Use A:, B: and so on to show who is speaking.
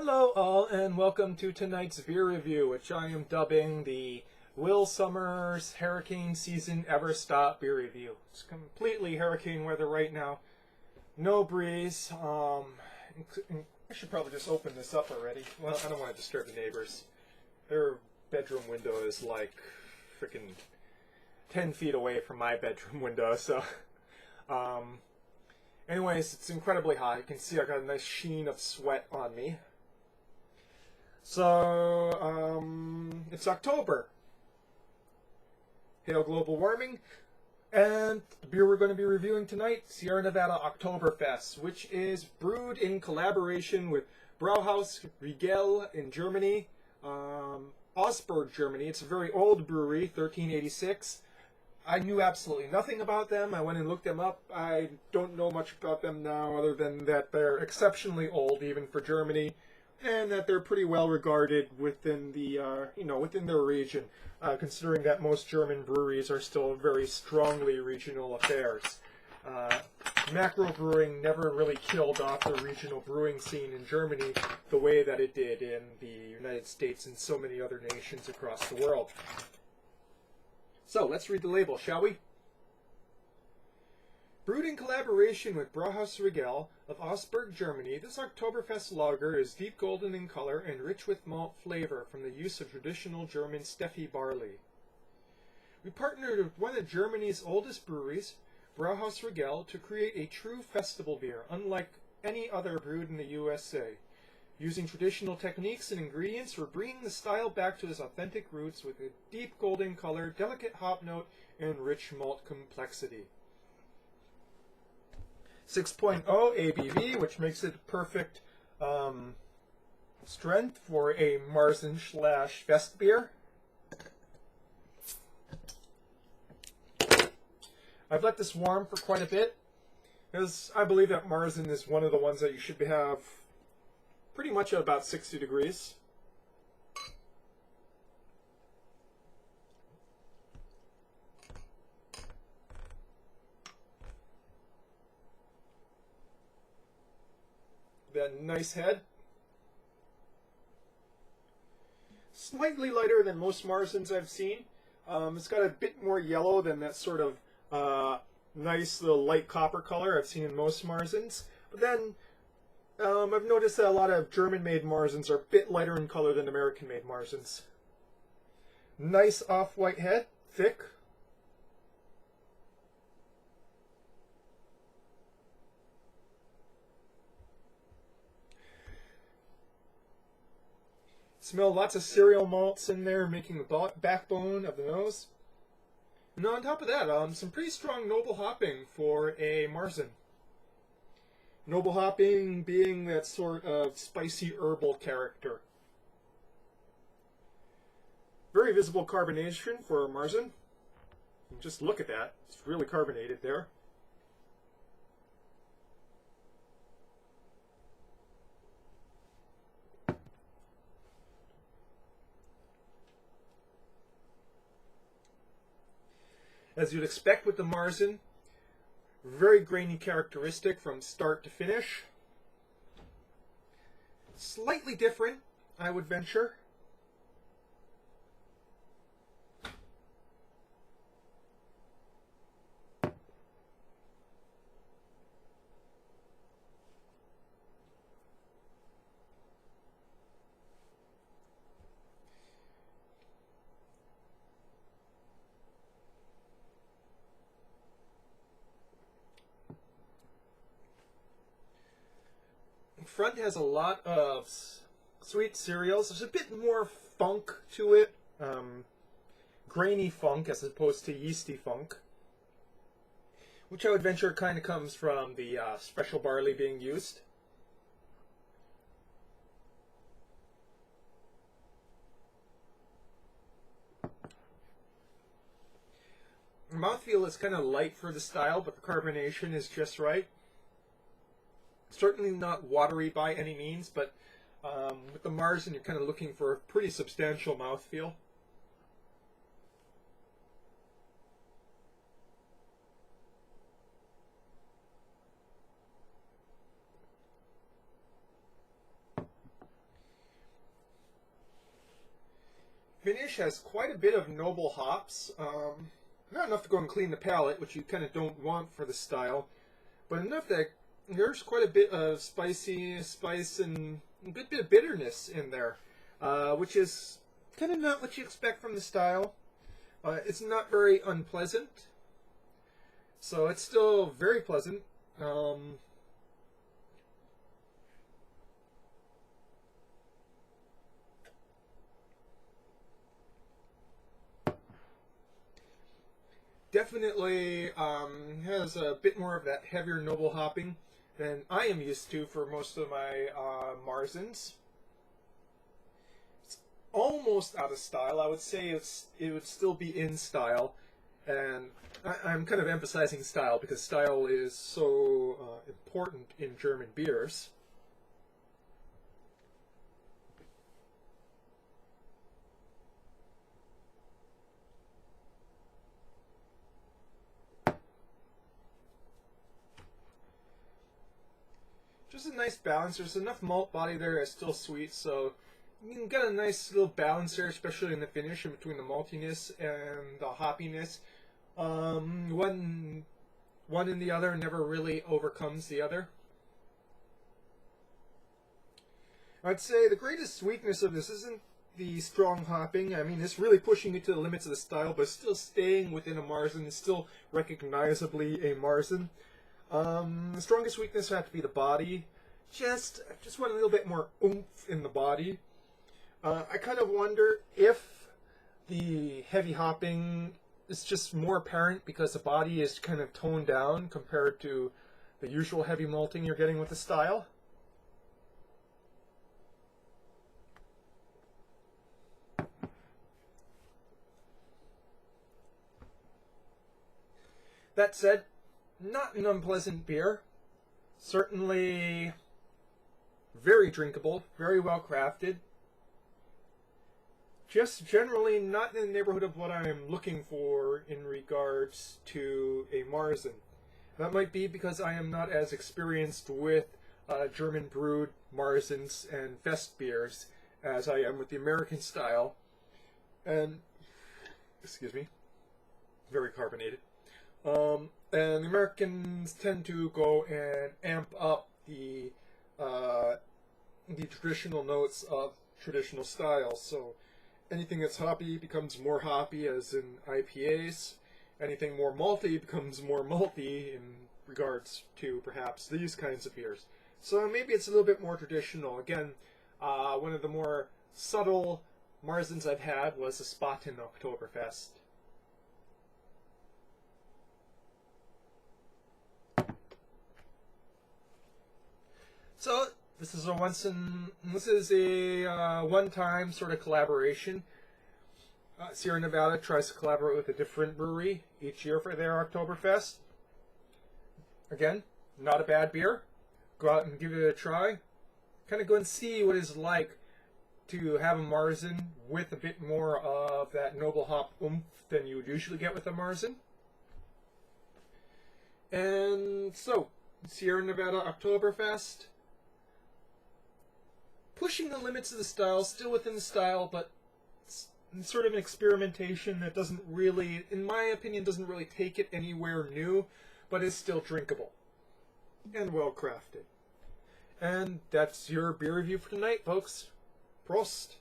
A: Hello all, and welcome to tonight's beer review, which I am dubbing the Will Summers Hurricane Season Ever Stop beer review. It's completely hurricane weather right now. No breeze. I should probably just open this up already. Well, I don't want to disturb the neighbors. Their bedroom window is like freaking 10 feet away from my bedroom window, so... Anyways, it's incredibly hot. You can see I got a nice sheen of sweat on me. So, it's October. Hail global warming. And the beer we're going to be reviewing tonight, Sierra Nevada Oktoberfest, which is brewed in collaboration with Brauhaus Riegele in Germany, Augsburg, Germany. It's a very old brewery, 1386. I knew absolutely nothing about them. I went and looked them up. I don't know much about them now other than that they're exceptionally old, even for Germany, and that they're pretty well regarded within the, within their region, considering that most German breweries are still very strongly regional affairs. Macro brewing never really killed off the regional brewing scene in Germany the way that it did in the United States and so many other nations across the world. So, let's read the label, shall we? Brewed in collaboration with Brauhaus Riegele of Augsburg, Germany, this Oktoberfest lager is deep golden in color and rich with malt flavor from the use of traditional German Steffi barley. We partnered with one of Germany's oldest breweries, Brauhaus Riegele, to create a true festival beer, unlike any other brewed in the USA. Using traditional techniques and ingredients, we're bringing the style back to its authentic roots with a deep golden color, delicate hop note, and rich malt complexity. 6.0 ABV, which makes it perfect strength for a Marzen / Fest beer. I've let this warm for quite a bit, because I believe that Marzen is one of the ones that you should have pretty much at about 60 degrees. That nice head. Slightly lighter than most Marzens I've seen. It's got a bit more yellow than that sort of nice little light copper color I've seen in most Marzens. But then I've noticed that a lot of German-made Marzens are a bit lighter in color than American-made Marzens. Nice off-white head, thick. Smell lots of cereal malts in there, making the backbone of the nose. And on top of that, some pretty strong noble hopping for a Marzen. Noble hopping being that sort of spicy herbal character. Very visible carbonation for a Marzen. Just look at that. It's really carbonated there. As you'd expect with the Marzen, very grainy characteristic from start to finish. Slightly different, I would venture. Front has a lot of sweet cereals. There's a bit more funk to it, grainy funk as opposed to yeasty funk, which I would venture kind of comes from the special barley being used. Mouthfeel is kind of light for the style, but the carbonation is just right. Certainly not watery by any means, but with the Marzen, you're kind of looking for a pretty substantial mouthfeel. finish has quite a bit of noble hops. Not enough to go and clean the palate, which you kind of don't want for the style, but enough that there's quite a bit of spice and a good bit of bitterness in there, which is kind of not what you expect from the style. It's not very unpleasant, so it's still very pleasant. Definitely has a bit more of that heavier noble hopping than I am used to for most of my Marzens. It's almost out of style. I would say it would still be in style, and I'm kind of emphasizing style because style is so important in German beers. Just a nice balance. There's enough malt body there that's still sweet, so you can get a nice little balance there, especially in the finish, in between the maltiness and the hoppiness. One in the other never really overcomes the other. I'd say the greatest weakness of this isn't the strong hopping. I mean, it's really pushing it to the limits of the style, but still staying within a Marzen, still recognizably a Marzen. The strongest weakness would have to be the body. Just want a little bit more oomph in the body. I kind of wonder if the heavy hopping is just more apparent because the body is kind of toned down compared to the usual heavy malting you're getting with the style. That said, not an unpleasant beer. Certainly very drinkable, very well crafted. Just generally not in the neighborhood of what I'm looking for in regards to a Marzen. That might be because I am not as experienced with German brewed Marzens and Fest beers as I am with the American style. And, excuse me, very carbonated. And the Americans tend to go and amp up the traditional notes of traditional styles. So anything that's hoppy becomes more hoppy, as in IPAs. Anything more malty becomes more malty in regards to perhaps these kinds of beers. So maybe it's a little bit more traditional. Again, one of the more subtle Marzens I've had was a Spaten Oktoberfest. So this is a one-time sort of collaboration. Sierra Nevada tries to collaborate with a different brewery each year for their Oktoberfest. Again, not a bad beer. Go out and give it a try. Kind of go and see what it's like to have a Marzen with a bit more of that noble hop oomph than you would usually get with a Marzen. And so, Sierra Nevada Oktoberfest. Pushing the limits of the style, still within the style, but it's sort of an experimentation that doesn't really, in my opinion, doesn't really take it anywhere new, but is still drinkable and well crafted. And that's your beer review for tonight, folks. Prost!